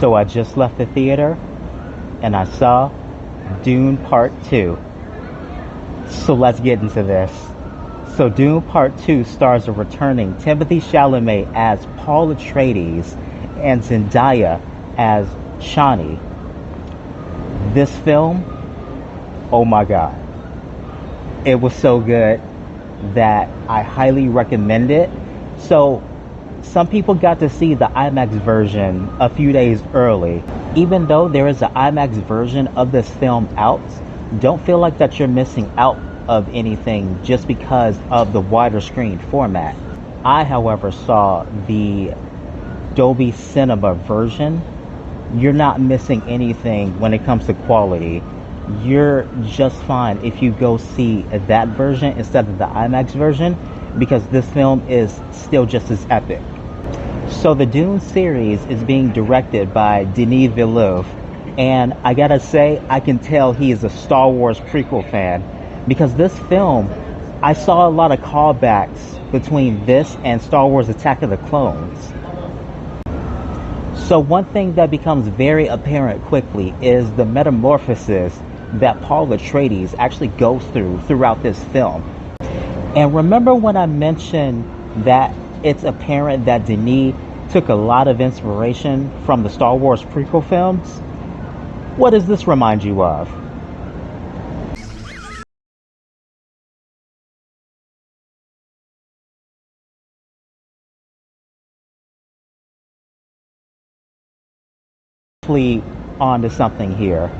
So I just left the theater and I saw Dune Part 2. So let's get into this. So Dune Part 2 stars a returning Timothee Chalamet as Paul Atradies and Zendaya as Shani. This film, oh my god. It was so good that I highly recommend it. So some people got to see the IMAX version a few days early. Even though there is an IMAX version of this film out, don't feel like that you're missing out of anything just because of the wider screen format. I, however, saw the Dolby Cinema version. You're not missing anything when it comes to quality. You're just fine if you go see that version instead of the IMAX version, because this film is still just as epic. So the Dune series is being directed by Denis Villeneuve, and I gotta say, I can tell he is a Star Wars prequel fan, because this film, I saw a lot of callbacks between this and Star Wars Attack of the Clones. So one thing that becomes very apparent quickly is the metamorphosis that Paul Atradies actually goes throughout this film. And remember when I mentioned that it's apparent that Denis took a lot of inspiration from the Star Wars prequel films? What does this remind you of? On to something here.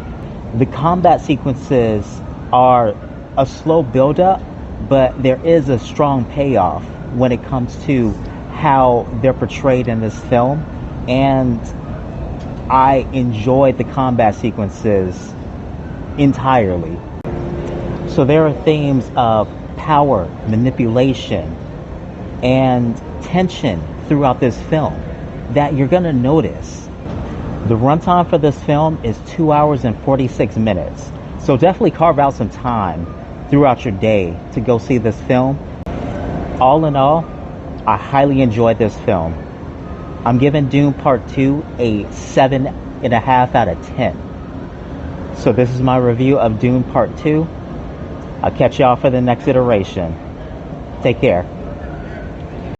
The combat sequences are a slow build-up, but there is a strong payoff when it comes to how they're portrayed in this film, and I enjoyed the combat sequences entirely. So there are themes of power, manipulation, and tension throughout this film that you're gonna notice. The runtime for this film is 2 hours and 46 minutes. So definitely carve out some time throughout your day to go see this film. All in all, I highly enjoyed this film. I'm giving Dune Part 2 a 7.5 out of 10. So this is my review of Dune Part 2. I'll catch y'all for the next iteration. Take care.